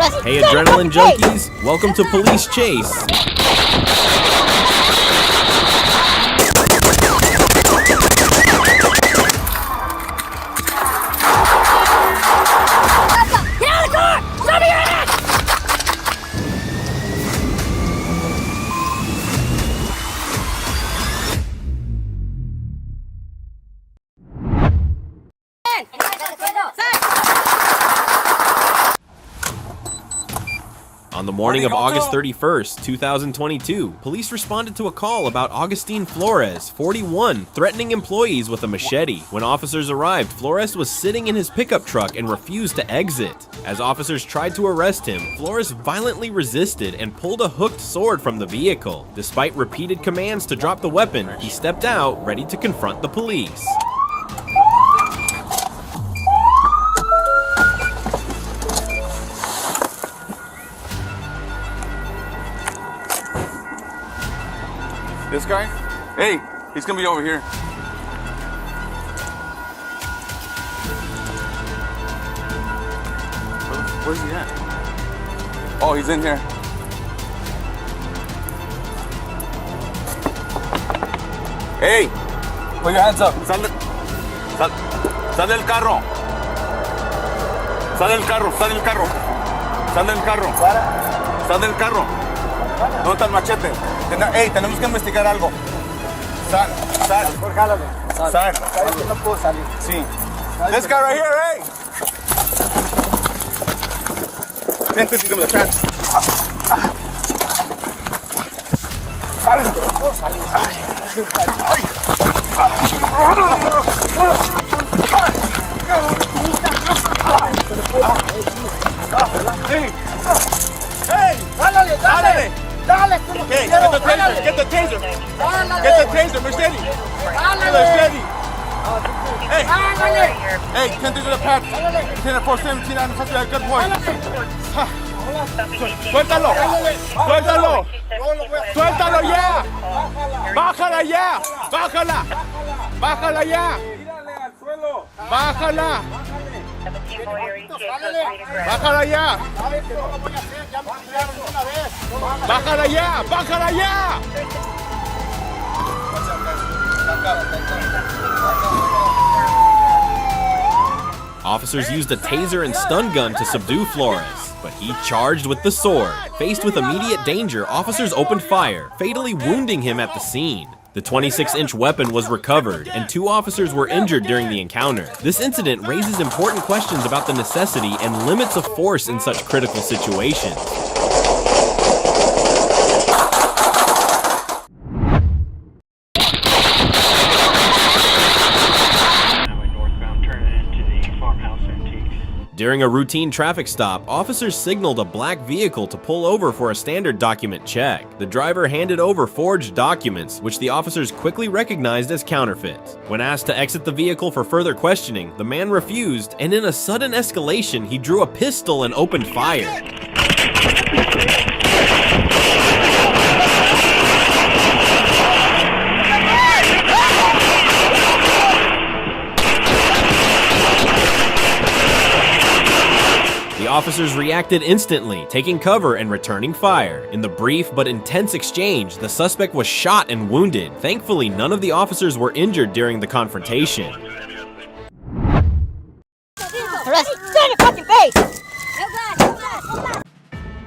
Hey, adrenaline junkies, welcome to Police Chase. On the morning of August 31st, 2022, police responded to a call about Augustine Flores, 41, threatening employees with a machete. When officers arrived, Flores was sitting in his pickup truck and refused to exit. As officers tried to arrest him, Flores violently resisted and pulled a hooked sword from the vehicle. Despite repeated commands to drop the weapon, he stepped out, ready to confront the police. This guy? Hey, he's gonna be over here. Where's he at? Oh, he's in here. Hey, put your hands up. Sal del carro. Sal del carro, sal del carro. Sal del carro. Sal del carro. ¿Dónde está el machete? Hey, tenemos que investigar algo. Sal. Sal. No puedo salir. Sí. This guy right here, hey! Vente, dígame la chance. Sal, no puedo salir. Hey! Dale! Hey, get the taser! Get the taser! Get the taser, Mercedes! Mercedes! Hey, can't do the patch. 10-4-17, I'm such a good boy. Suéltalo! Suéltalo! Suéltalo ya! Bájala ya! Bájala! Bájala ya! Bájala! Bájala ya! Bájala ya! Bájala ya! Officers used a taser and stun gun to subdue Flores, but he charged with the sword. Faced with immediate danger, officers opened fire, fatally wounding him at the scene. The 26-inch weapon was recovered, and 2 officers were injured during the encounter. This incident raises important questions about the necessity and limits of force in such critical situations. During a routine traffic stop, officers signaled a black vehicle to pull over for a standard document check. The driver handed over forged documents, which the officers quickly recognized as counterfeits. When asked to exit the vehicle for further questioning, the man refused, and in a sudden escalation, he drew a pistol and opened fire. The officers reacted instantly, taking cover and returning fire. In the brief but intense exchange, the suspect was shot and wounded. Thankfully, none of the officers were injured during the confrontation.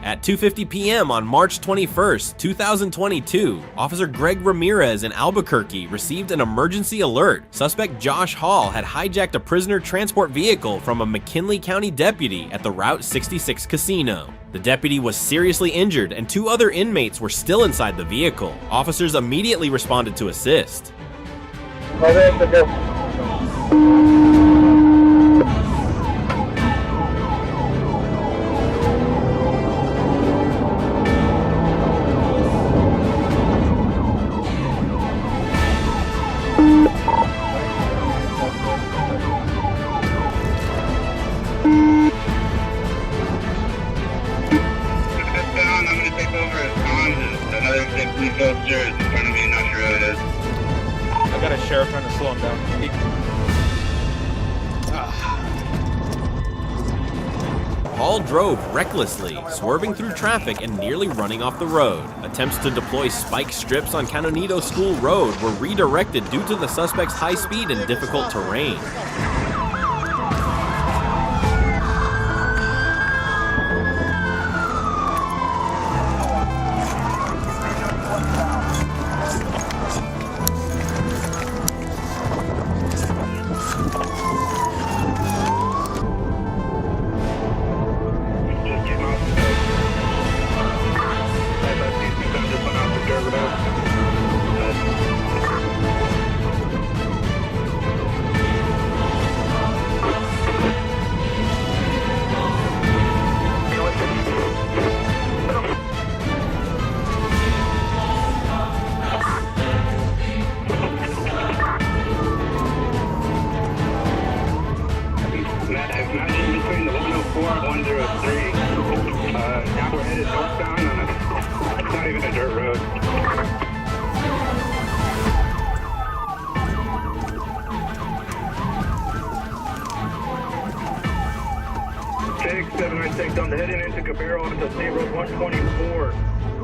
At 2:50 p.m. on March 21st, 2022, Officer Greg Ramirez in Albuquerque received an emergency alert. Suspect Josh Hall had hijacked a prisoner transport vehicle from a McKinley County deputy at the Route 66 casino. The deputy was seriously injured and 2 other inmates were still inside the vehicle. Officers immediately responded to assist. I got a sheriff trying to slow him down. Hall drove recklessly, swerving through traffic and nearly running off the road. Attempts to deploy spike strips on Canonido School Road were redirected due to the suspect's high speed and difficult terrain. Between the 104 and 103, now we're headed northbound on it's not even a dirt road. 796 on the heading into Cabero onto State Road 124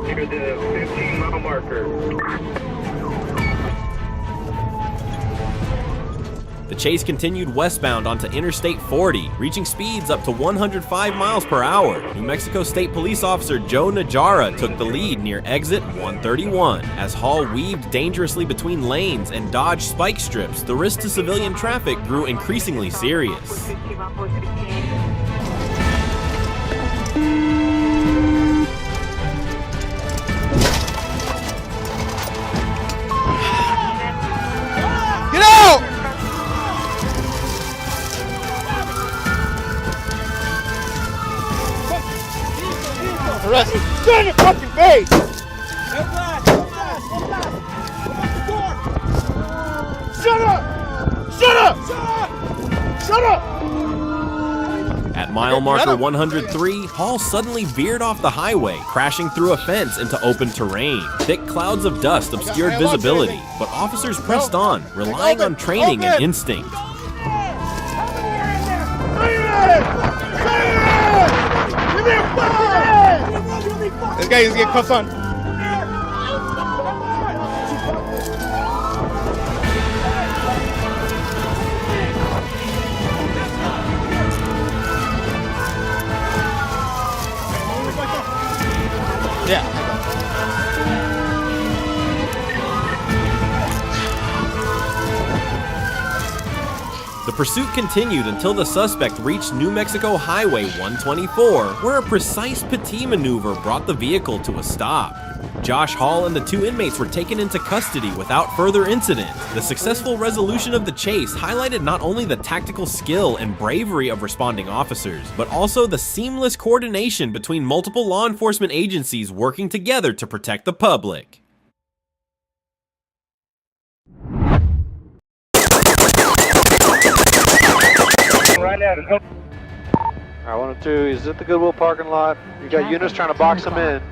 near the 15-mile marker. The chase continued westbound onto Interstate 40, reaching speeds up to 105 miles per hour. New Mexico State Police Officer Joe Najara took the lead near exit 131. As Hall weaved dangerously between lanes and dodged spike strips, the risk to civilian traffic grew increasingly serious. Get out! Arrest him. Get in your fucking face! Shut up! Shut up! Shut up! At mile marker 103, Hall suddenly veered off the highway, crashing through a fence into open terrain. Thick clouds of dust obscured visibility, but officers pressed on, relying on training and instinct. This guy is getting cuffed on. Yeah. The pursuit continued until the suspect reached New Mexico Highway 124, where a precise petit maneuver brought the vehicle to a stop. Josh Hall and the two inmates were taken into custody without further incident. The successful resolution of the chase highlighted not only the tactical skill and bravery of responding officers, but also the seamless coordination between multiple law enforcement agencies working together to protect the public. Right at it. Alright, 102, he's at the Goodwill parking lot. You got units trying to box him in.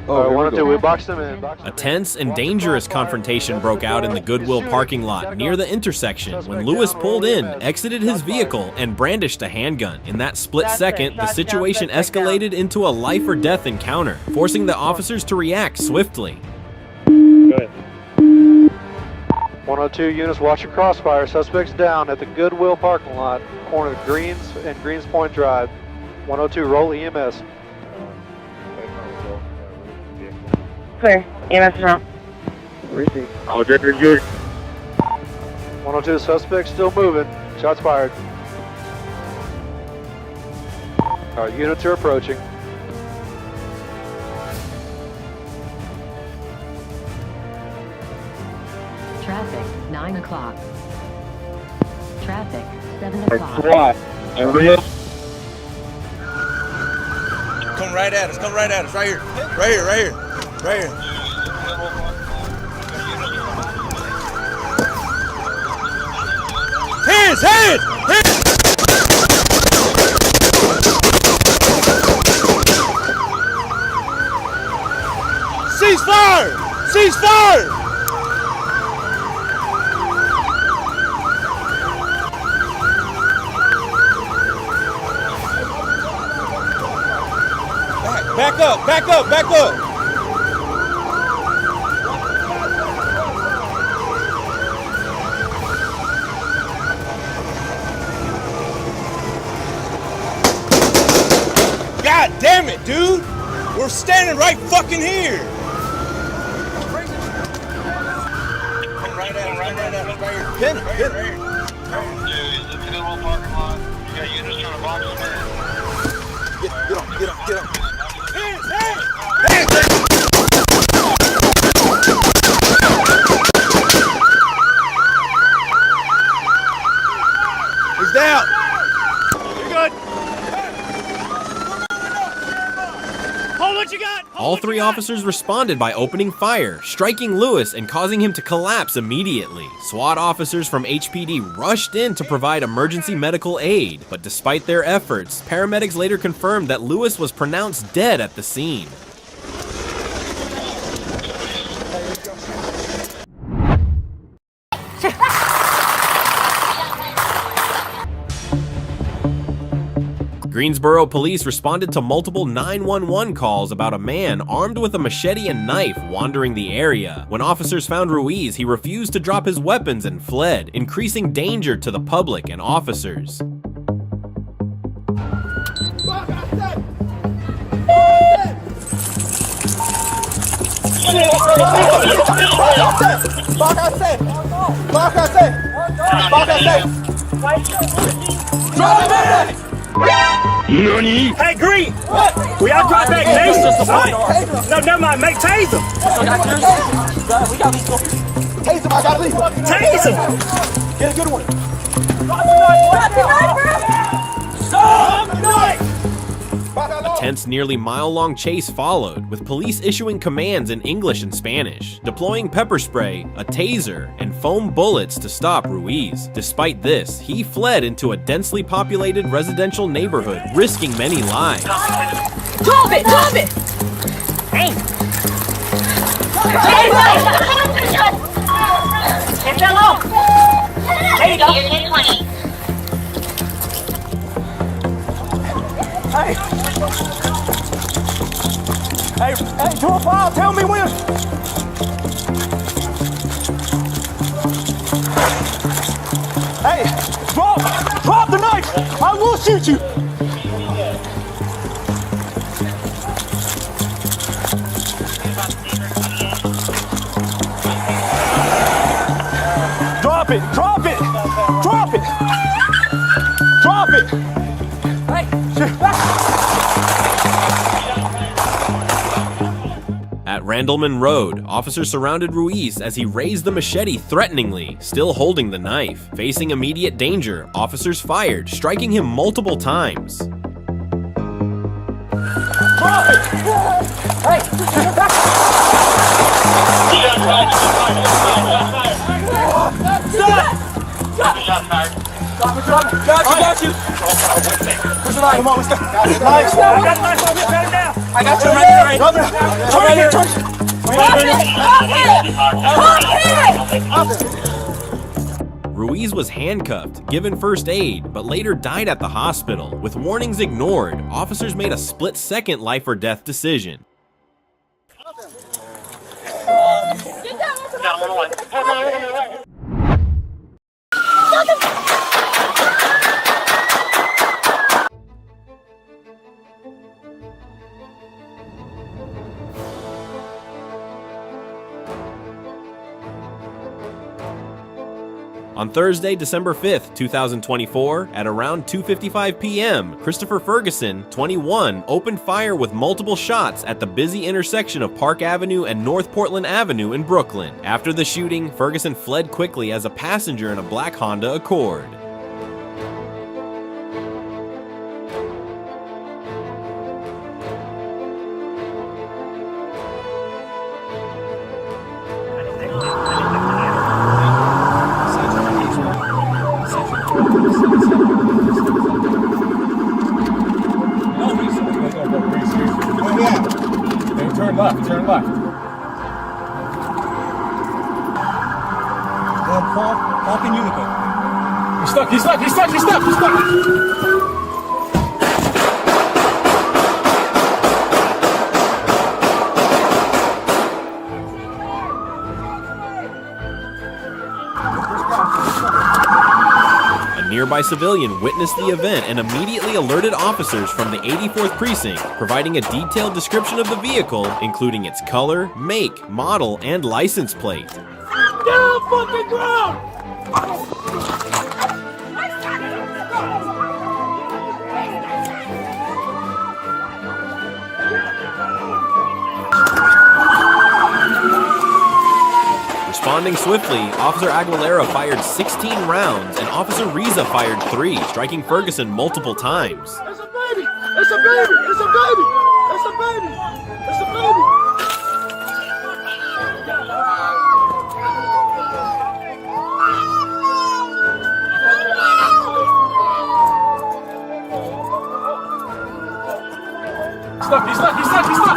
Alright, 102, we boxed him in. A tense and dangerous confrontation broke out in the Goodwill parking lot near the intersection when Lewis pulled in, exited his vehicle, and brandished a handgun. In that split second, the situation escalated into a life or death encounter, forcing the officers to react swiftly. Good. 102 units, watch your crossfire. Suspects down at the Goodwill parking lot, corner of Greens and Greens Point Drive. 102, roll EMS. Clear. EMS is out. Receive. All drifters good. 102, suspect still moving. Shots fired. Alright, units are approaching. Traffic, 9 o'clock. Traffic, 7 o'clock. Come right at us. Come right at us. Right here. Right here. Right here. Right here. Hands! Hands! Hands! Cease fire! Cease fire! Back up, back up, back up. God damn it, dude. We're standing right fucking here. Right here. Pin it. Dude, it's a Goodwill parking lot. You got units trying to box him in. Get up. He's down. You're good. Hold what you got. All three officers responded by opening fire, striking Lewis and causing him to collapse immediately. SWAT officers from HPD rushed in to provide emergency medical aid, but despite their efforts, paramedics later confirmed that Lewis was pronounced dead at the scene. Greensboro police responded to multiple 911 calls about a man armed with a machete and knife wandering the area. When officers found Ruiz, he refused to drop his weapons and fled, increasing danger to the public and officers. Nani? Hey, Green! What? We all try back tase? No, never mind. Make tase him. We got these. Tase him. I got these. Tase him. Get a good one. Stop the knife! A tense, nearly mile-long chase followed, with police issuing commands in English and Spanish, deploying pepper spray, a taser, and foam bullets to stop Ruiz. Despite this, he fled into a densely populated residential neighborhood, risking many lives. Drop it! Drop it! Hey! Get that low! There you go. You're 1020. Hey, 205, tell me when. Hey, drop the knife. I will shoot you. Drop it. At Randleman Road, officers surrounded Ruiz as he raised the machete threateningly, still holding the knife. Facing immediate danger, officers fired, striking him multiple times. Got you. Come on, let's go. I got you right there. Ruiz was handcuffed, given first aid, but later died at the hospital. With warnings ignored, officers made a split-second life or death decision. On Thursday, December 5th, 2024, at around 2:55 p.m., Christopher Ferguson, 21, opened fire with multiple shots at the busy intersection of Park Avenue and North Portland Avenue in Brooklyn. After the shooting, Ferguson fled quickly as a passenger in a black Honda Accord. Turn left. Park in Unico. He's stuck. nearby civilian witnessed the event and immediately alerted officers from the 84th Precinct, providing a detailed description of the vehicle, including its color, make, model, and license plate. Down fucking ground! Responding swiftly, Officer Aguilera fired 16 rounds and Officer Riza fired 3, striking Ferguson multiple times. It's a baby! It's a baby! It's a baby! It's a baby! It's a baby! Stop! He's stuck! He's stuck! He's stuck!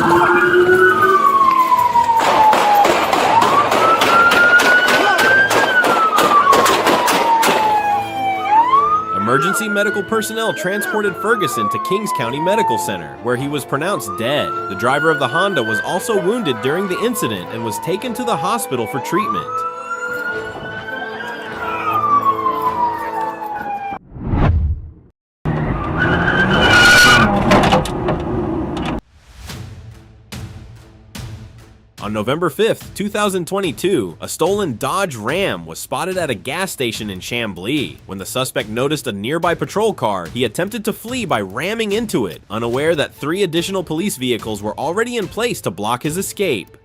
Emergency medical personnel transported Ferguson to Kings County Medical Center, where he was pronounced dead. The driver of the Honda was also wounded during the incident and was taken to the hospital for treatment. On November 5th, 2022, a stolen Dodge Ram was spotted at a gas station in Chamblee. When the suspect noticed a nearby patrol car, he attempted to flee by ramming into it, unaware that 3 additional police vehicles were already in place to block his escape.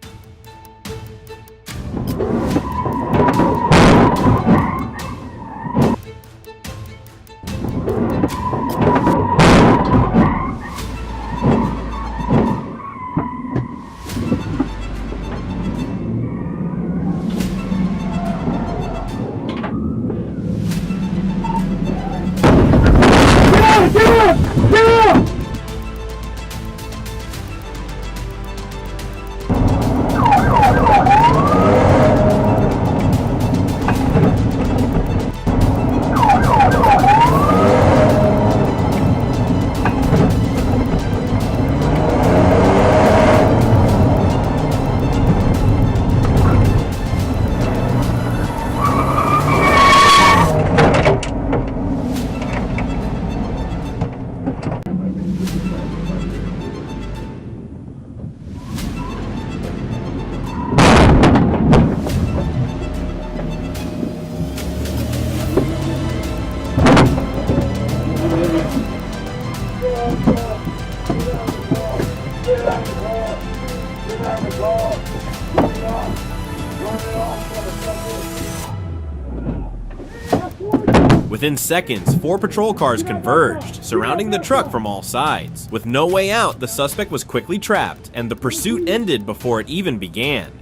Within seconds, 4 patrol cars converged, surrounding the truck from all sides. With no way out, the suspect was quickly trapped, and the pursuit ended before it even began.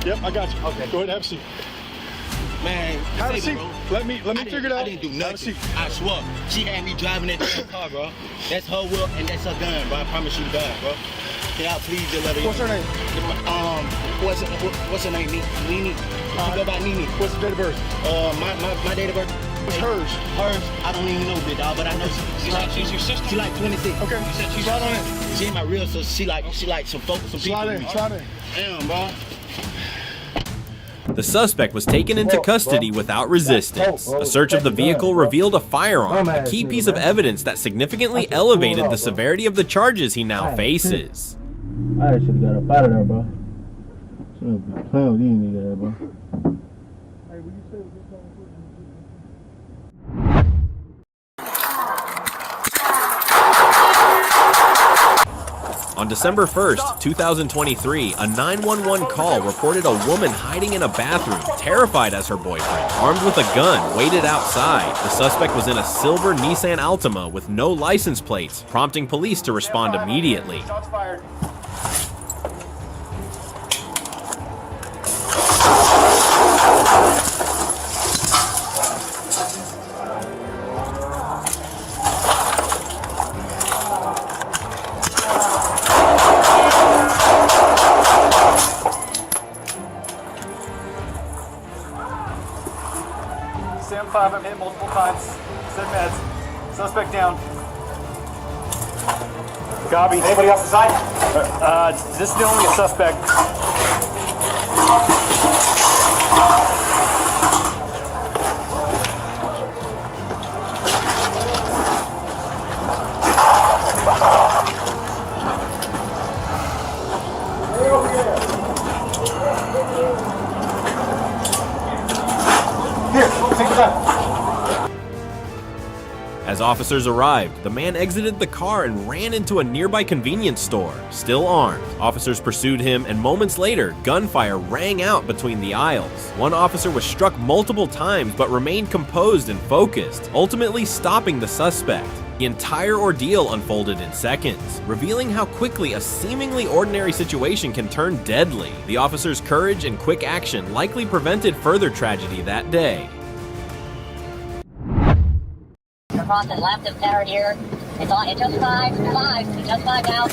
Yep, I got you. Okay. Go ahead and have a seat. Man, Have a seat. Let me figure it out. I didn't do Have a nothing. seat. I swear. She had me driving that damn car, bro. That's her wheel and that's her gun, bro. I promise you the gun, bro. Can y'all please just let her What's her name? What's her name? Nene. She go by Nene. What's the date of birth? My date of birth. What's hers? Hers, I don't even know, big dog, but I know she's your sister. She like 26. Okay. Slide on in. She ain't my real sister. She like some folks, some people. Slide in. Damn, bro. The suspect was taken into custody without resistance. A search of the vehicle revealed a firearm, a key piece of evidence that significantly elevated the severity of the charges he now faces. I should have got up out of there, bro. Shouldn't be playing with these niggas there, bro. On On December 1st, 2023, a 911 call reported a woman hiding in a bathroom, terrified as her boyfriend, armed with a gun, waited outside. The suspect was in a silver Nissan Altima with no license plates, prompting police to respond immediately. Shots fired. Sam 5, I'm hit multiple times. Send meds. Suspect down. Copy. Anybody else inside? This is the only suspect. Here, take it out. As officers arrived, the man exited the car and ran into a nearby convenience store, still armed. Officers pursued him, and moments later, gunfire rang out between the aisles. One officer was struck multiple times but remained composed and focused, ultimately stopping the suspect. The entire ordeal unfolded in seconds, revealing how quickly a seemingly ordinary situation can turn deadly. The officer's courage and quick action likely prevented further tragedy that day. Crossing left of center here. It's just five now.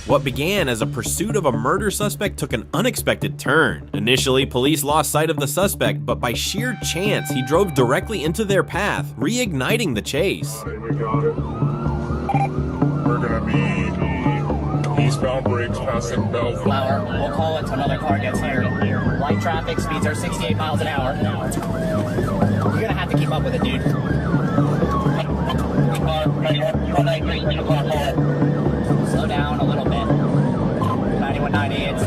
What began as a pursuit of a murder suspect took an unexpected turn. Initially, police lost sight of the suspect, but by sheer chance, he drove directly into their path, reigniting the chase. We got it. We're gonna be eastbound brakes passing Bellflower. We'll call it till another car gets here. Light traffic, speeds are 68 miles an hour. You're gonna have to keep up with it, dude. Slow down a little bit. 9190, it's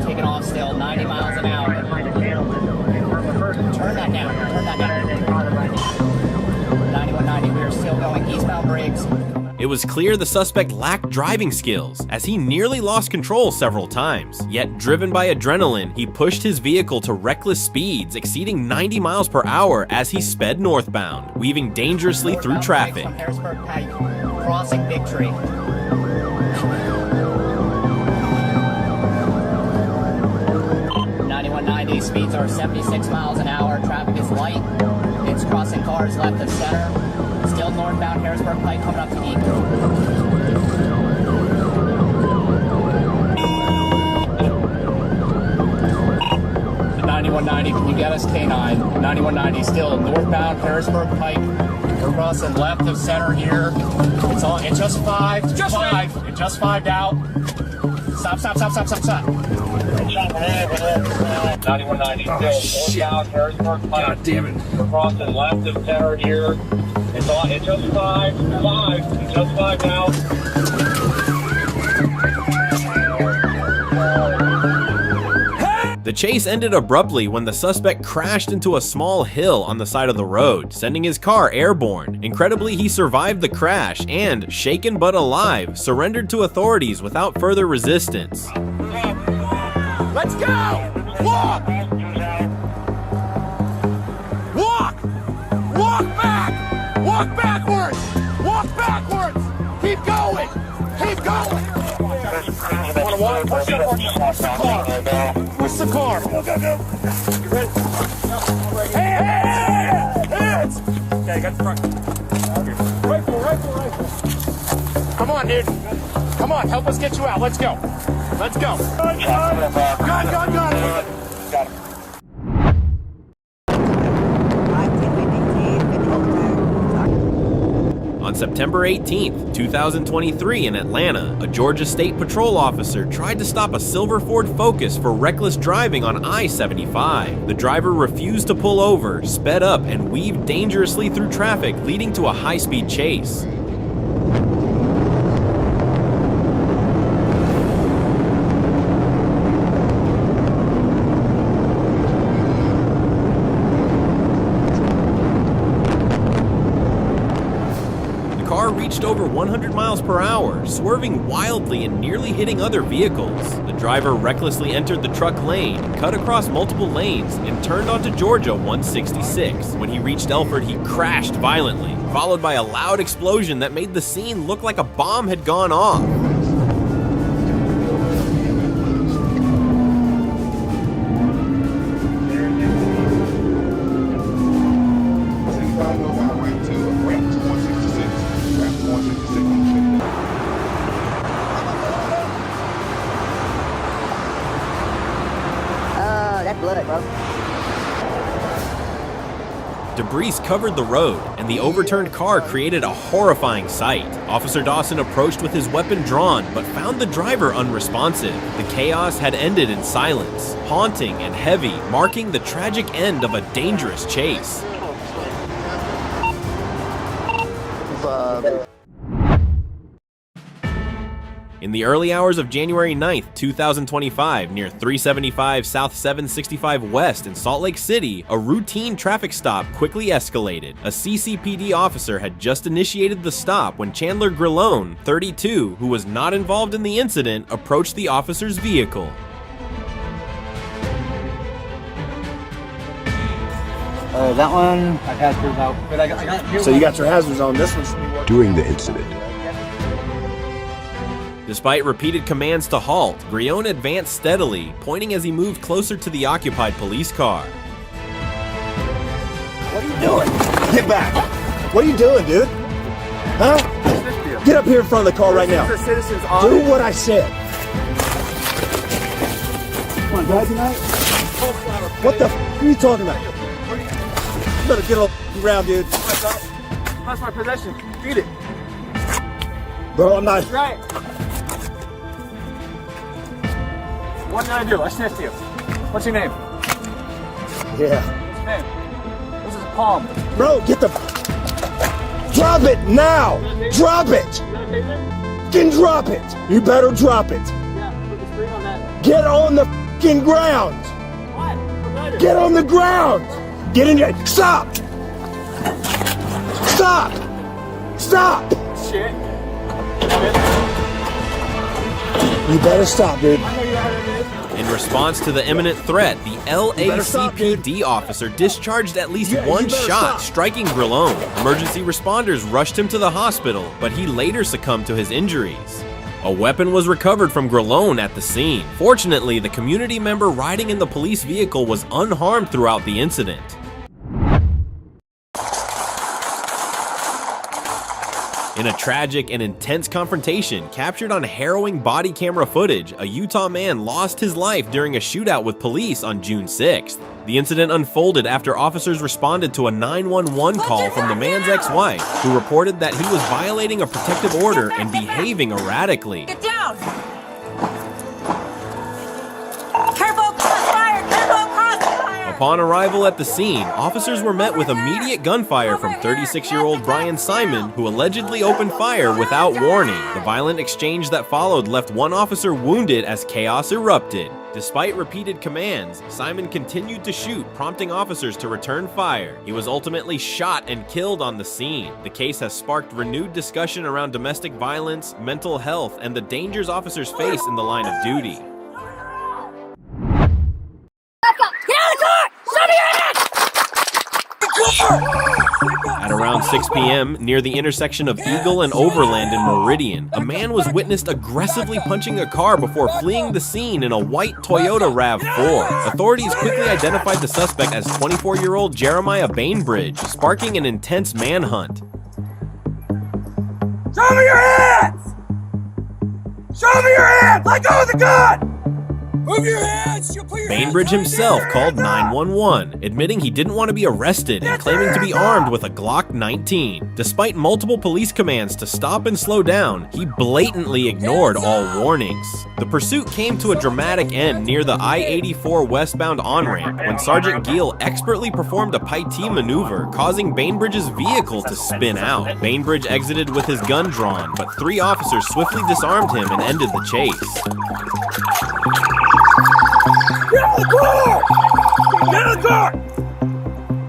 taking off still, 90 miles an hour. Turn that down, turn that down. 9190, we are still going eastbound brakes. It was clear the suspect lacked driving skills, as he nearly lost control several times. Yet, driven by adrenaline, he pushed his vehicle to reckless speeds, exceeding 90 miles per hour as he sped northbound, weaving dangerously through traffic. Harrisburg Pike, crossing Victory. 9190, speeds are 76 miles an hour, traffic is light. It's crossing cars left of center. Still northbound Harrisburg Pike coming up to E. 9190, can you get us K9? 9190, still northbound Harrisburg Pike. We're crossing left of center here. It's just five. Just five. It just fived out. Stop. 9190, still northbound Harrisburg Pike. God damn it. We're crossing left of center here. It's just five. It just fived out. The chase ended abruptly when the suspect crashed into a small hill on the side of the road, sending his car airborne. Incredibly, he survived the crash and, shaken but alive, surrendered to authorities without further resistance. Let's go! Walk! Walk! Walk back! Walk backwards! Walk backwards! Keep going! Keep going! Wanna walk? Push the car! Push the car! Go! You ready? Hey! Hands! Okay, got the front. Rifle! Come on, dude. Come on, help us get you out. Let's go. Gun! Got him. On September 18th, 2023 in Atlanta, a Georgia State Patrol officer tried to stop a silver Ford Focus for reckless driving on I-75. The driver refused to pull over, sped up, and weaved dangerously through traffic, leading to a high-speed chase. reached over 100 miles per hour, swerving wildly and nearly hitting other vehicles. The driver recklessly entered the truck lane, cut across multiple lanes, and turned onto Georgia 166. When he reached Elford, he crashed violently, followed by a loud explosion that made the scene look like a bomb had gone off. That's blood, bro. Debris covered the road, and the overturned car created a horrifying sight. Officer Dawson approached with his weapon drawn, but found the driver unresponsive. The chaos had ended in silence, haunting and heavy, marking the tragic end of a dangerous chase. In the early hours of January 9th, 2025, near 375 South 765 West in Salt Lake City, a routine traffic stop quickly escalated. A CCPD officer had just initiated the stop when Chandler Grillone, 32, who was not involved in the incident, approached the officer's vehicle. That one, I've had for about, but I got so you got your hazards on. This one should be working. During the incident, Despite repeated commands to halt, Grillone advanced steadily, pointing as he moved closer to the occupied police car. What are you doing? Get back! What are you doing, dude? Huh? Get up here in front of the car right now. Do what I said. Come on, guys, tonight. What the f are you talking about? You better get on the ground, dude. That's my possession. Beat it. Bro, I'm not. That's right. What did I do? I sniffed you. What's your name? Yeah. What's your name? This is Palm. Bro, get the. Drop it now! Drop it! Fucking drop it! You better drop it! Yeah, put the screen on that. Get on the fucking ground! What? Get on the ground! Get in there! Stop! Stop! Stop! Shit. You better stop, dude. In response to the imminent threat, the LACPD officer discharged at least one shot, striking Grillone. Emergency responders rushed him to the hospital, but he later succumbed to his injuries. A weapon was recovered from Grillone at the scene. Fortunately, the community member riding in the police vehicle was unharmed throughout the incident. In a tragic and intense confrontation captured on harrowing body camera footage, a Utah man lost his life during a shootout with police on June 6th. The incident unfolded after officers responded to a 911 call from the man's ex-wife, who reported that he was violating a protective order and behaving erratically. Get down! Careful, crossfire! Careful, crossfire! Upon arrival at the scene, officers were met with immediate gunfire from 36-year-old Brian Simon, who allegedly opened fire without warning. The violent exchange that followed left one officer wounded as chaos erupted. Despite repeated commands, Simon continued to shoot, prompting officers to return fire. He was ultimately shot and killed on the scene. The case has sparked renewed discussion around domestic violence, mental health, and the dangers officers face in the line of duty. Get out of the car! Show me your hands! At around 6 p.m., near the intersection of Eagle and Overland in Meridian, a man was witnessed aggressively punching a car before fleeing the scene in a white Toyota RAV4. Authorities quickly identified the suspect as 24-year-old Jeremiah Bainbridge, sparking an intense manhunt. Show me your hands! Show me your hands! Let go of the gun! Move your hands! You'll put your Bainbridge himself called 911, admitting he didn't want to be arrested and claiming to be armed with a Glock 19. Despite multiple police commands to stop and slow down, he blatantly ignored all warnings. The pursuit came to a dramatic end near the I-84 westbound on-ramp when Sergeant Gill expertly performed a Paitee maneuver, causing Bainbridge's vehicle to spin out. Bainbridge exited with his gun drawn, but 3 officers swiftly disarmed him and ended the chase. Get out of the car! Get out of the car!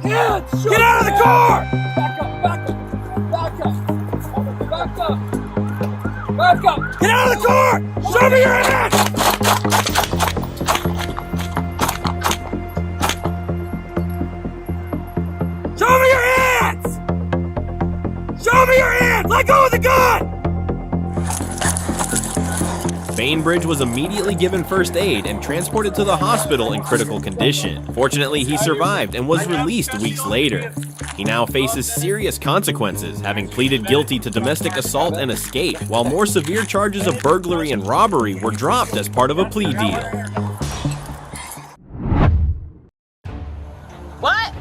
Hands! Get out of the car! Back up, back up, back up. Back Get out of the car! Show me your hands! Show me your hands! Show me your hands! Let go of the gun! Bainbridge was immediately given first aid and transported to the hospital in critical condition. Fortunately, he survived and was released weeks later. He now faces serious consequences, having pleaded guilty to domestic assault and escape, while more severe charges of burglary and robbery were dropped as part of a plea deal. What?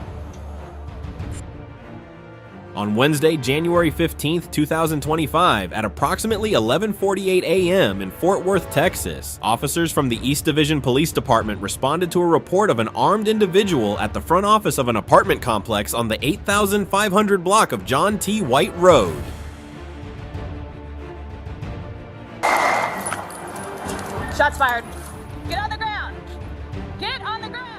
On Wednesday, January 15th, 2025, at approximately 11:48 a.m. in Fort Worth, Texas, officers from the East Division Police Department responded to a report of an armed individual at the front office of an apartment complex on the 8500 block of John T. White Road. Shots fired. Get on the ground. Get on the ground.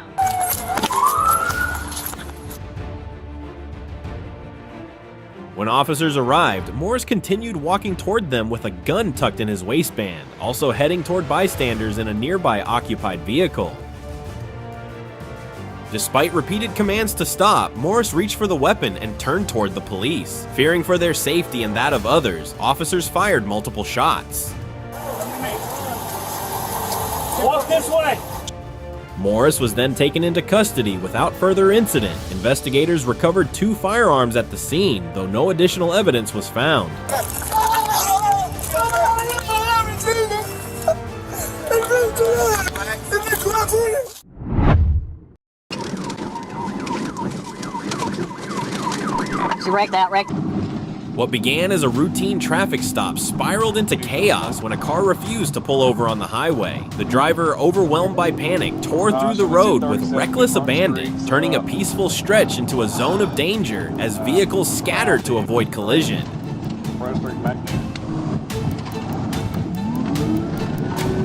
When officers arrived, Morris continued walking toward them with a gun tucked in his waistband, also heading toward bystanders in a nearby occupied vehicle. Despite repeated commands to stop, Morris reached for the weapon and turned toward the police. Fearing for their safety and that of others, officers fired multiple shots. Walk this way. Morris was then taken into custody without further incident. Investigators recovered 2 firearms at the scene, though no additional evidence was found. She wrecked that, wreck. What began as a routine traffic stop spiraled into chaos when a car refused to pull over on the highway. The driver, overwhelmed by panic, tore through the road with reckless abandon, turning a peaceful stretch into a zone of danger as vehicles scattered to avoid collision.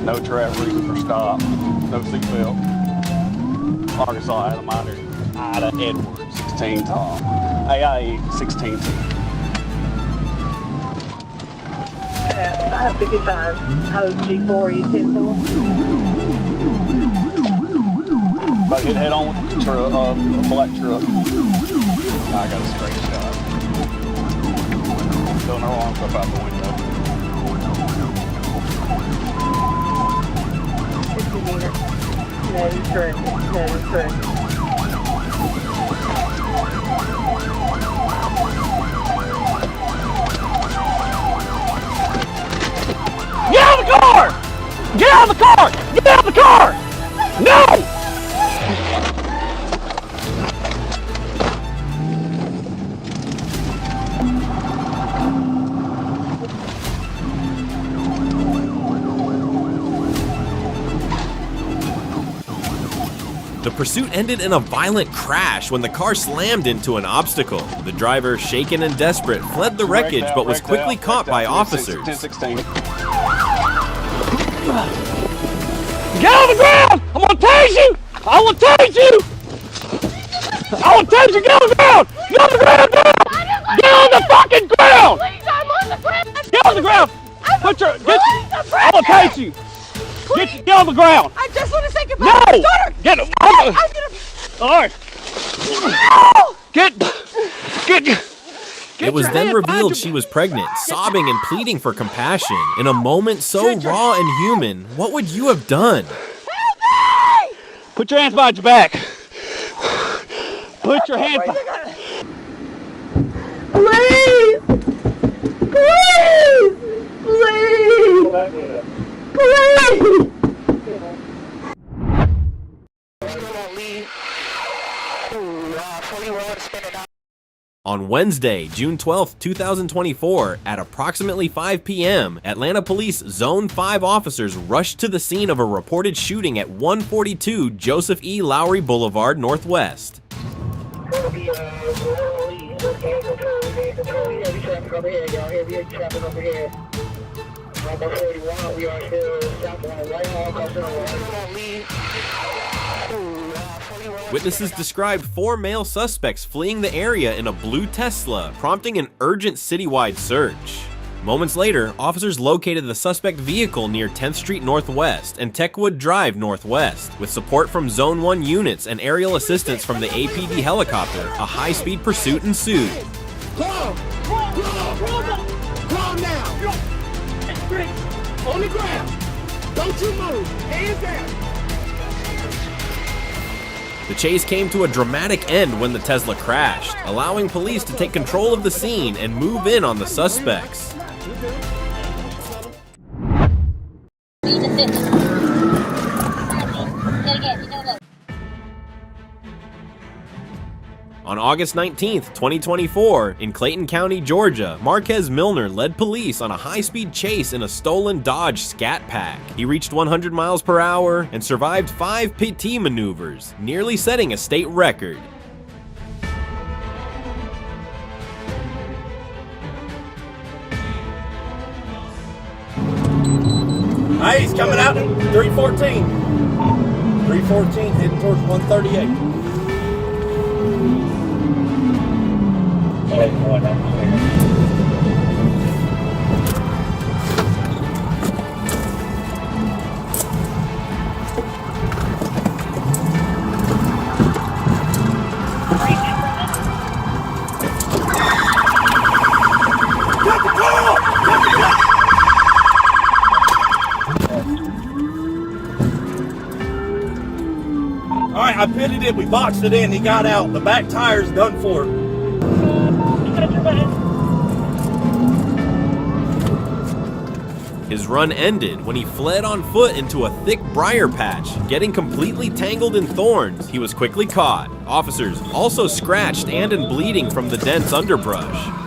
No traffic reason for stop. No seatbelt. Arkansas, Adam Minor, Ida Edwards, 16 Tom. AIE 16 T. I have 55 OG4 utensil. But hit head on with the truck, a black truck. I got a straight shot. Throwing her arms up out the window. 50 meters. No, correct. No, correct. Get out of the car! Get out of the car! Get out of the car! No! The pursuit ended in a violent crash when the car slammed into an obstacle. The driver, shaken and desperate, fled the wreckage but was quickly caught by officers. 10-16. Get on the ground! I'm gonna tase you! I will tase you! I will tase you! Get on the ground! Get on the ground now! Get on the fucking ground! Please, I'm on the ground. Get on the ground! Put your, get, I will tase you! Get on the ground! I just want to say goodbye No! to my daughter. Get him! I'm gonna. All right. Get. It was then revealed she was pregnant, sobbing and pleading for compassion. In a moment so raw and human, what would you have done? Put your hands behind your back. Put your hands behind. Please! Please! Please! Please! On Wednesday, June 12, 2024, at approximately 5 p.m., Atlanta Police Zone 5 officers rushed to the scene of a reported shooting at 142 Joseph E. Lowry Boulevard Northwest. Witnesses described 4 male suspects fleeing the area in a blue Tesla, prompting an urgent citywide search. Moments later, officers located the suspect vehicle near 10th Street Northwest and Techwood Drive Northwest. With support from Zone 1 units and aerial assistance from the APD helicopter, a high-speed pursuit ensued. Calm down. On the ground. Don't you move. Hands down. The chase came to a dramatic end when the Tesla crashed, allowing police to take control of the scene and move in on the suspects. On August 19th, 2024, in Clayton County, Georgia, Marquez Milner led police on a high-speed chase in a stolen Dodge Scat Pack. He reached 100 miles per hour and survived 5 PT maneuvers, nearly setting a state record. Hey, he's coming out at 314. 314 heading towards 138. Alright, I pitted it, we boxed it in, he got out. The back tire's done for. His run ended when he fled on foot into a thick briar patch, getting completely tangled in thorns. He was quickly caught. Officers also scratched and bleeding from the dense underbrush.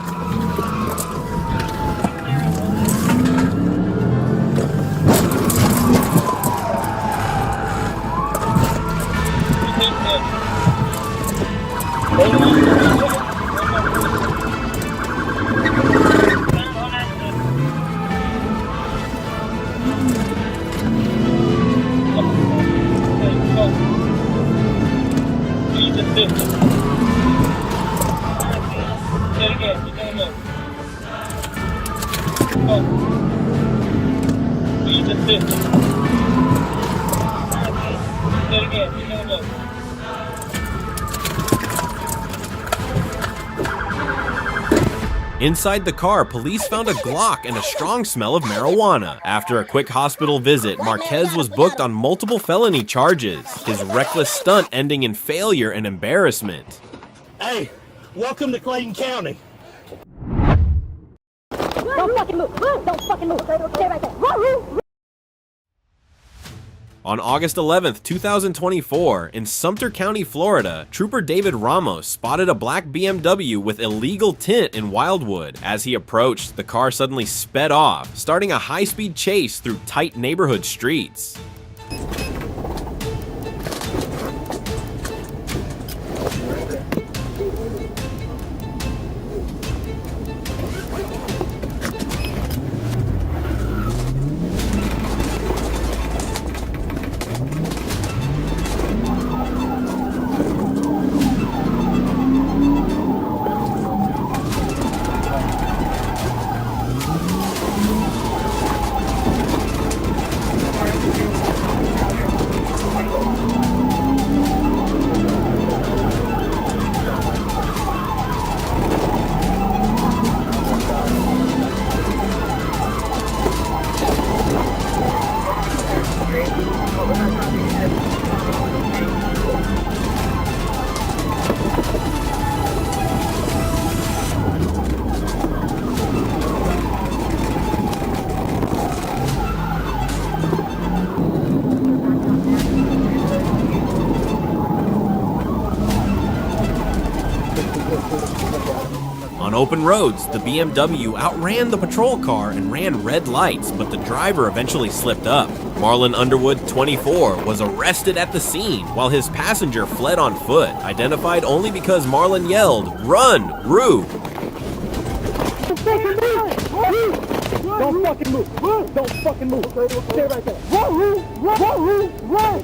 Inside the car, police found a Glock and a strong smell of marijuana. After a quick hospital visit, Marquez was booked on multiple felony charges, his reckless stunt ending in failure and embarrassment. Hey, welcome to Clayton County. Don't fucking move. Don't fucking move. Stay right there. On August 11th, 2024, in Sumter County, Florida, Trooper David Ramos spotted a black BMW with illegal tint in Wildwood. As he approached, the car suddenly sped off, starting a high-speed chase through tight neighborhood streets. On open roads, the BMW outran the patrol car and ran red lights, but the driver eventually slipped up. Marlon Underwood, 24, was arrested at the scene, while his passenger fled on foot, identified only because Marlon yelled, "Run, Rue!" Don't fucking move. Don't fucking move. Stay right there. Run.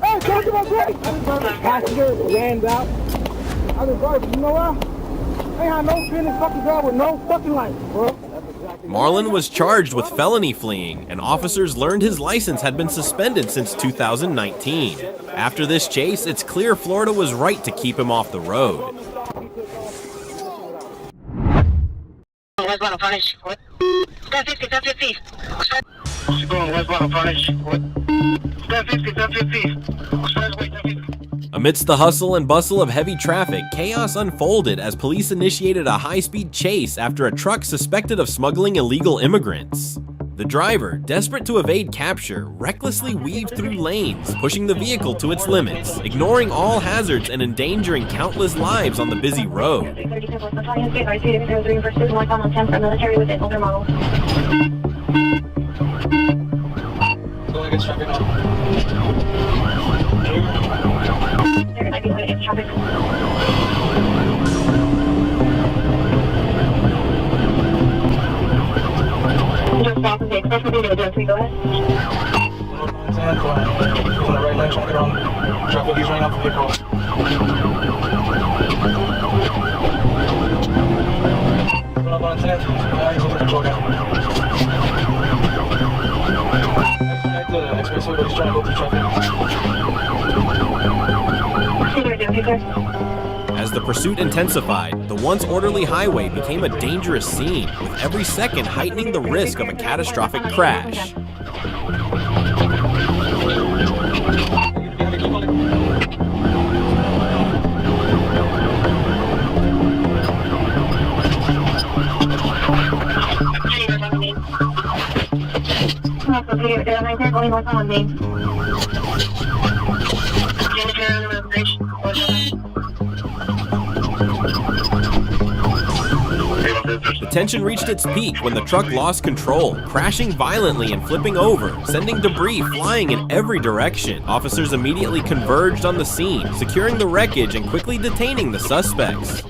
Hey, come to my brake. Passenger ran out. I was driving, you know what? I ain't had no business fucking drive with no fucking lights, bro. Marlon was charged with felony fleeing, and officers learned his license had been suspended since 2019. After this chase, it's clear Florida was right to keep him off the road. Westbound frontage. What? 1050, 1050. She's going westbound frontage. What? 1050, 1050. Expressway 1050. Amidst the hustle and bustle of heavy traffic, chaos unfolded as police initiated a high-speed chase after a truck suspected of smuggling illegal immigrants. The driver, desperate to evade capture, recklessly weaved through lanes, pushing the vehicle to its limits, ignoring all hazards and endangering countless lives on the busy road. Just south of the expressway, go ahead. Right lane, trying to get on traffic, he's running off the vehicle. Up on 10th, he's over control now. The expressway, but he's trying to go through traffic. As the pursuit intensified, the once orderly highway became a dangerous scene, with every second heightening the risk of a catastrophic crash. The tension reached its peak when the truck lost control, crashing violently and flipping over, sending debris flying in every direction. Officers immediately converged on the scene, securing the wreckage and quickly detaining the suspects.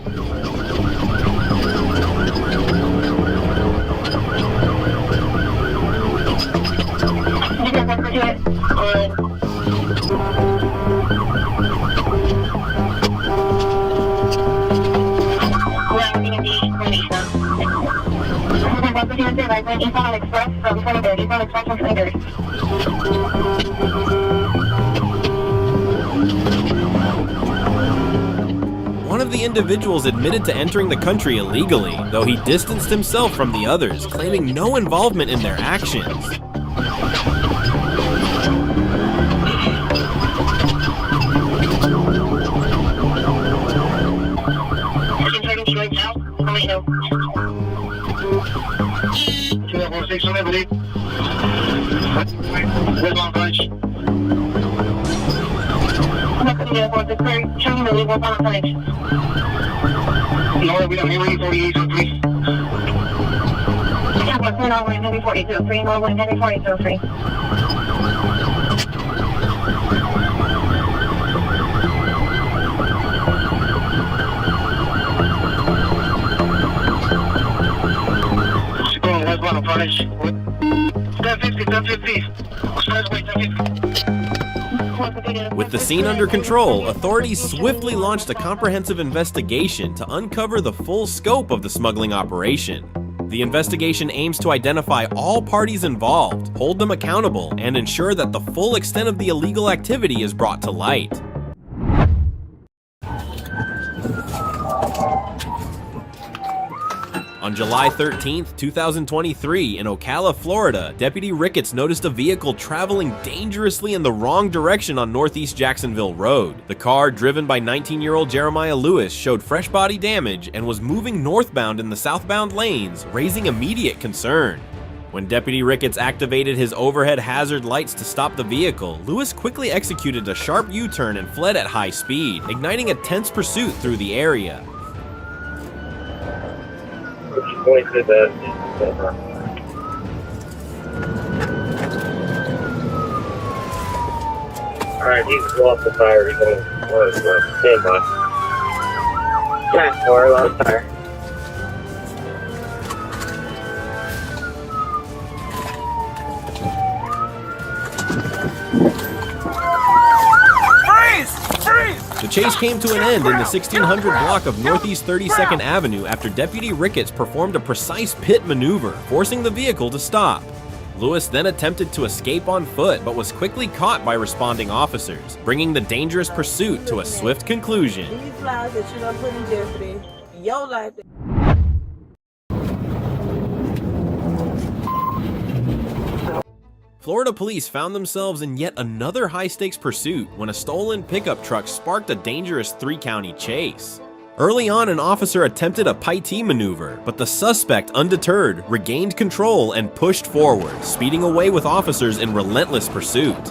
One of the individuals admitted to entering the country illegally, though he distanced himself from the others, claiming no involvement in their actions. With the scene under control, authorities swiftly launched a comprehensive investigation to uncover the full scope of the smuggling operation. The investigation aims to identify all parties involved, hold them accountable, and ensure that the full extent of the illegal activity is brought to light. On July 13, 2023, in Ocala, Florida, Deputy Ricketts noticed a vehicle traveling dangerously in the wrong direction on Northeast Jacksonville Road. The car, driven by 19-year-old Jeremiah Lewis, showed fresh body damage and was moving northbound in the southbound lanes, raising immediate concern. When Deputy Ricketts activated his overhead hazard lights to stop the vehicle, Lewis quickly executed a sharp U-turn and fled at high speed, igniting a tense pursuit through the area. Alright, he's lost the tire. He's going to stand by. 10-4, lost tire. Freeze! Freeze! The chase came to an end in the 1600 block of Northeast 32nd Avenue after Deputy Ricketts performed a precise pit maneuver, forcing the vehicle to stop. Lewis then attempted to escape on foot, but was quickly caught by responding officers, bringing the dangerous pursuit to a swift conclusion. These lives that you don't put in jeopardy, your life. Florida police found themselves in yet another high-stakes pursuit when a stolen pickup truck sparked a dangerous three-county chase. Early on, an officer attempted a Paitee maneuver, but the suspect, undeterred, regained control and pushed forward, speeding away with officers in relentless pursuit.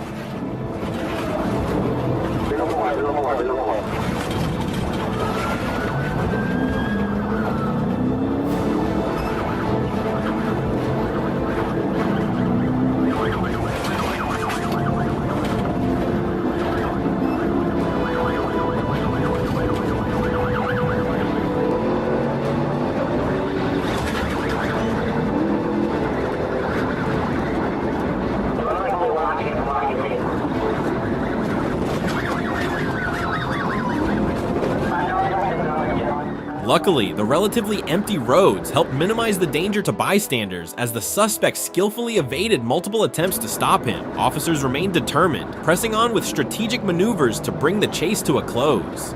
Luckily, the relatively empty roads helped minimize the danger to bystanders as the suspect skillfully evaded multiple attempts to stop him. Officers remained determined, pressing on with strategic maneuvers to bring the chase to a close.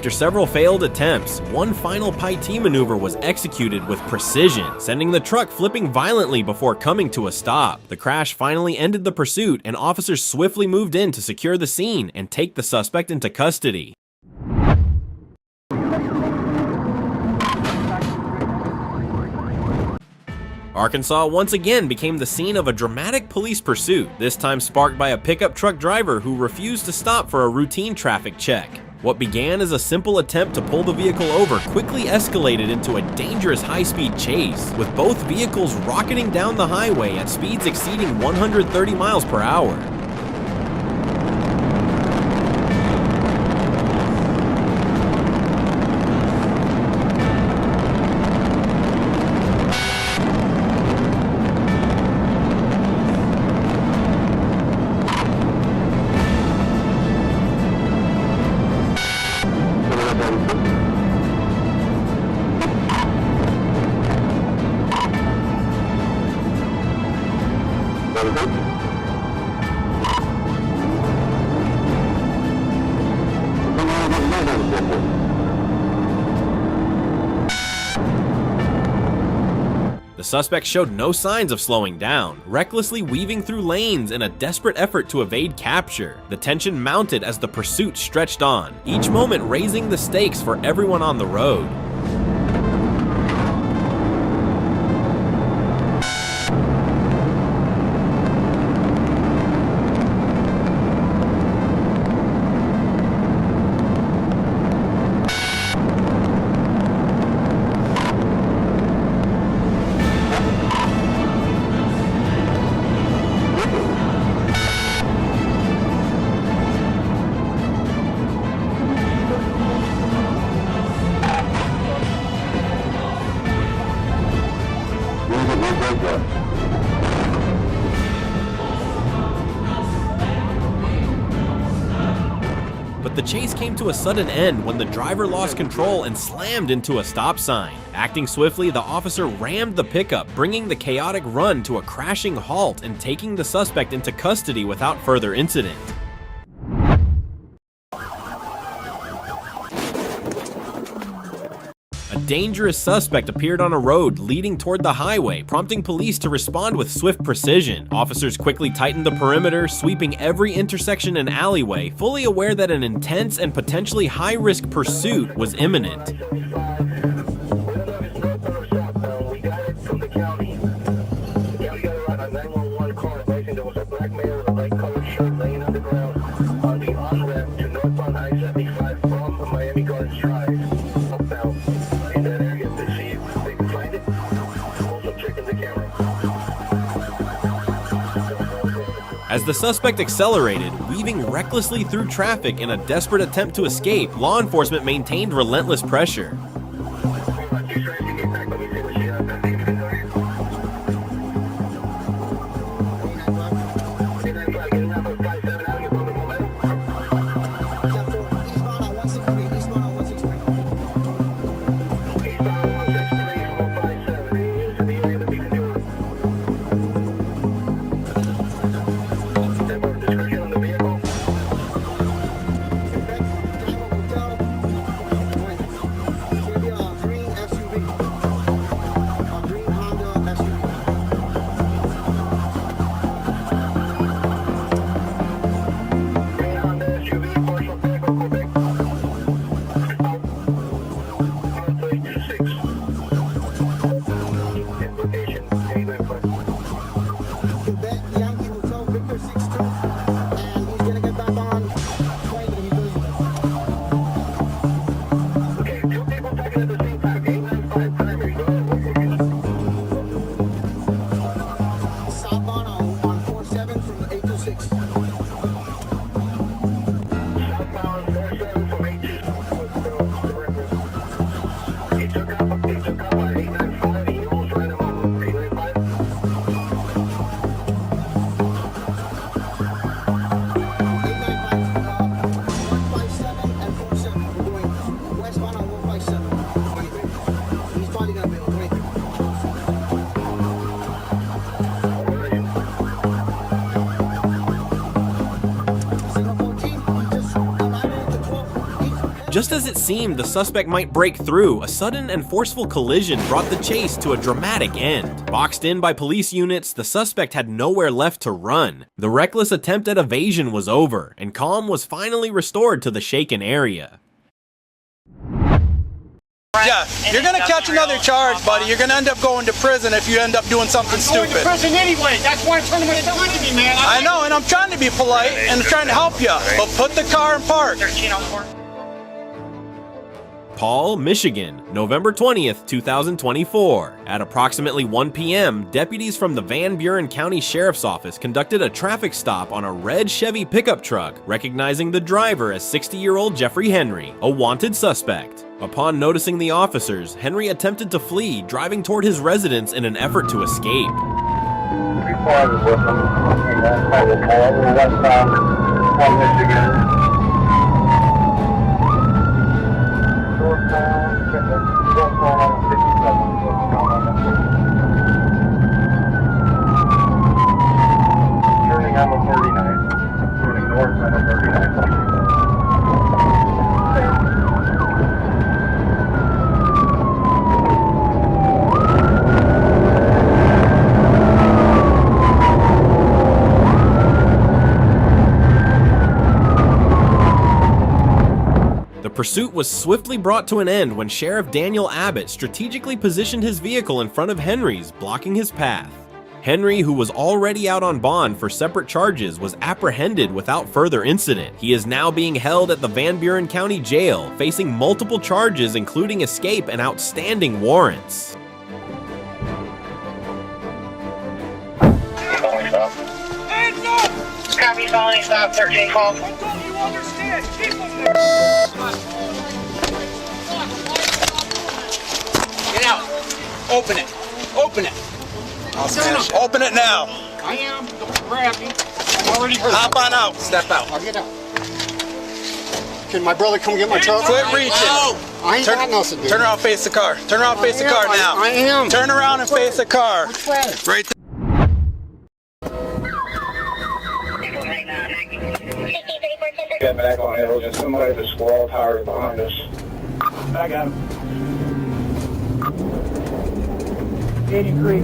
After several failed attempts, one final Paitee maneuver was executed with precision, sending the truck flipping violently before coming to a stop. The crash finally ended the pursuit, and officers swiftly moved in to secure the scene and take the suspect into custody. Arkansas once again became the scene of a dramatic police pursuit, this time sparked by a pickup truck driver who refused to stop for a routine traffic check. What began as a simple attempt to pull the vehicle over quickly escalated into a dangerous high-speed chase, with both vehicles rocketing down the highway at speeds exceeding 130 miles per hour. The suspect showed no signs of slowing down, recklessly weaving through lanes in a desperate effort to evade capture. The tension mounted as the pursuit stretched on, each moment raising the stakes for everyone on the road. But the chase came to a sudden end when the driver lost control and slammed into a stop sign. Acting swiftly, the officer rammed the pickup, bringing the chaotic run to a crashing halt and taking the suspect into custody without further incident. A dangerous suspect appeared on a road leading toward the highway, prompting police to respond with swift precision. Officers quickly tightened the perimeter, sweeping every intersection and alleyway, fully aware that an intense and potentially high-risk pursuit was imminent. As the suspect accelerated, weaving recklessly through traffic in a desperate attempt to escape, law enforcement maintained relentless pressure. Just as it seemed the suspect might break through, a sudden and forceful collision brought the chase to a dramatic end. Boxed in by police units, the suspect had nowhere left to run. The reckless attempt at evasion was over, and calm was finally restored to the shaken area. Yeah, you're gonna catch another charge, buddy. You're gonna end up going to prison if you end up doing something stupid. I'm going to prison anyway. That's why I'm trying to make it good to me, man. I know, and I'm trying to be polite and trying to help you, but put the car in park. 1304. Paul, Michigan, November 20th, 2024. At approximately 1 p.m., deputies from the Van Buren County Sheriff's Office conducted a traffic stop on a red Chevy pickup truck, recognizing the driver as 60-year-old Jeffrey Henry, a wanted suspect. Upon noticing the officers, Henry attempted to flee, driving toward his residence in an effort to escape. Turning on the 39, turning north on the 39. The pursuit was swiftly brought to an end when Sheriff Daniel Abbott strategically positioned his vehicle in front of Henry's, blocking his path. Henry, who was already out on bond for separate charges, was apprehended without further incident. He is now being held at the Van Buren County Jail, facing multiple charges including escape and outstanding warrants. Copy, following stop 1312. Don't you understand? Keep them there. Get out. Open it. Open it. Open it now. I am. Don't grab me. I'm already hurt. Hop on out. Step out. I'll get out. Can my brother come get my truck? Quit reaching. I ain't got nothing to do. Turn around, face the car. Turn around, face the car now. I am. Turn around and face the car. Which way? Right there. Get back on it. Just somebody with a squirrel tire behind us. I got him. 80 Creek,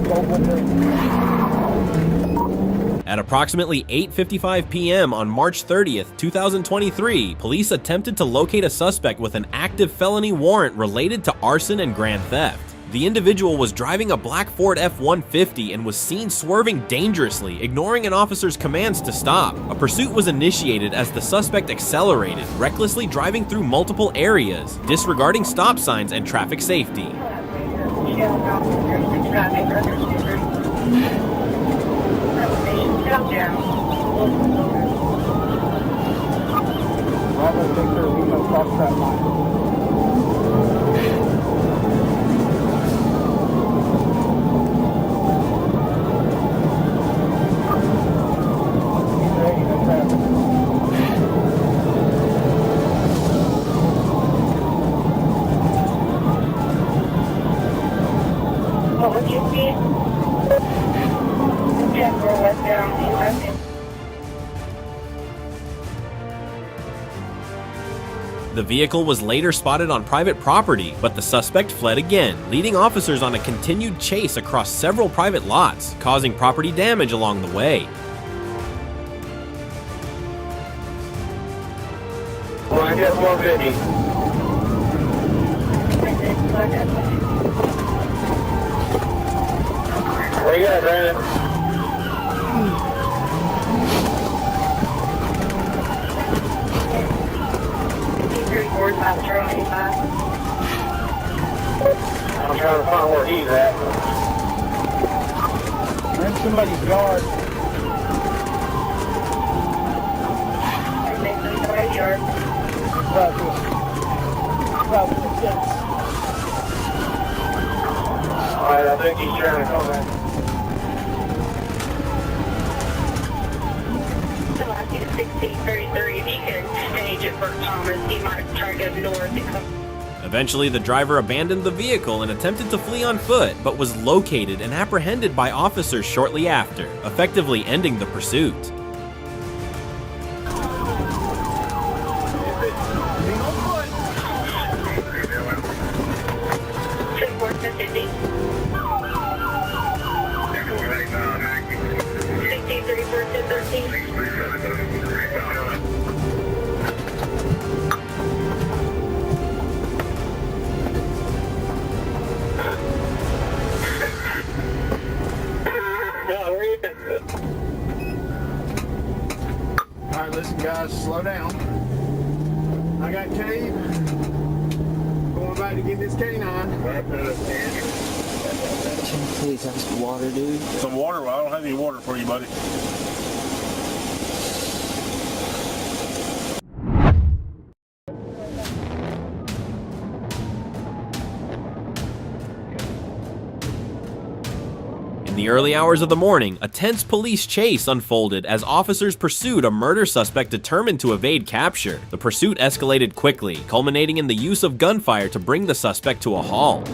At approximately 8:55 p.m. on March 30th, 2023, police attempted to locate a suspect with an active felony warrant related to arson and grand theft. The individual was driving a black Ford F-150 and was seen swerving dangerously, ignoring an officer's commands to stop. A pursuit was initiated as the suspect accelerated, recklessly driving through multiple areas, disregarding stop signs and traffic safety. The vehicle was later spotted on private property, but the suspect fled again, leading officers on a continued chase across several private lots, causing property damage along the way. Well, I get 450. Where you at, Brandon? I'm trying to find where he's at. We're in somebody's yard. Alright, I think he's trying to come in. So I see 1633, if you can stage it for Thomas, he might try to go north and come. Eventually, the driver abandoned the vehicle and attempted to flee on foot, but was located and apprehended by officers shortly after, effectively ending the pursuit. Alright, listen guys, slow down. I got Cave. Going back to get this canine. Can you please have some water, dude? Some water? Well, I don't have any water for you, buddy. In the early hours of the morning, a tense police chase unfolded as officers pursued a murder suspect determined to evade capture. The pursuit escalated quickly, culminating in the use of gunfire to bring the suspect to a halt.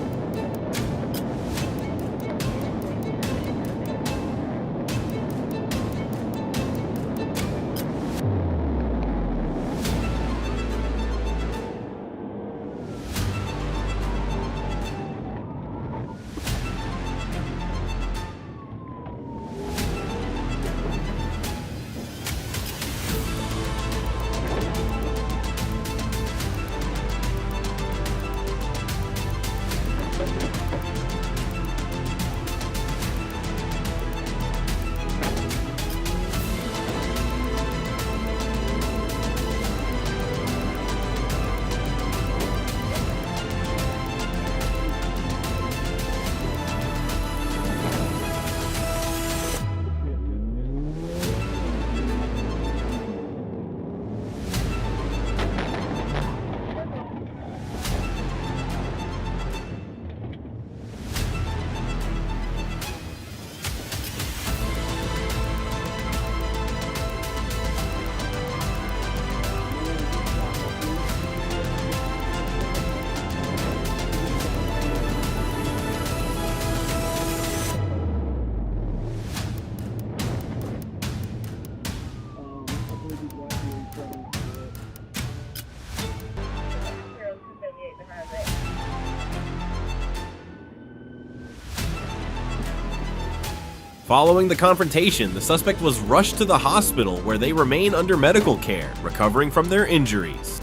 Following the confrontation, the suspect was rushed to the hospital where they remain under medical care, recovering from their injuries.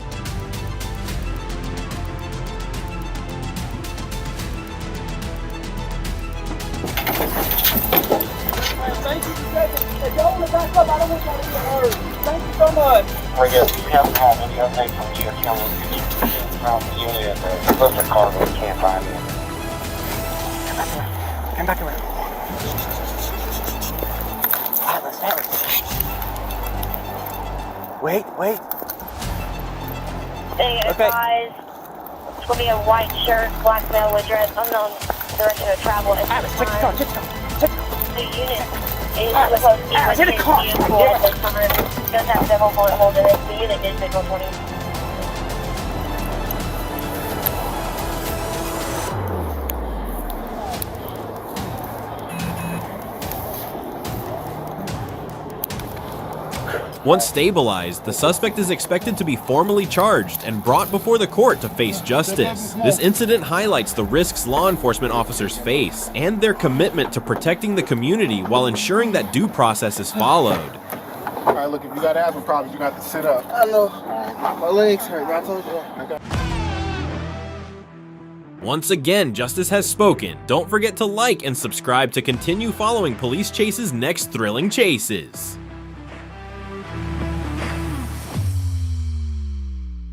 Thank you for taking. If y'all want to back up, I don't want y'all to get hurt. Thank you so much. You haven't had any update from GSM around the unit. Plus the car we can't find it. Come back around. Wait. They advise it's going to be a white shirt, black male with dress, unknown direction of travel at this time. The unit is supposed to be at this time. It does have several bullet holes in it. The unit is signal 20. Once stabilized, the suspect is expected to be formally charged and brought before the court to face justice. This incident highlights the risks law enforcement officers face and their commitment to protecting the community while ensuring that due process is followed. All right, look, if you got asthma problems, you got to sit up. I know. My legs hurt, bro. I told you. Okay. Once again, justice has spoken. Don't forget to like and subscribe to continue following Police Chase's next thrilling chases.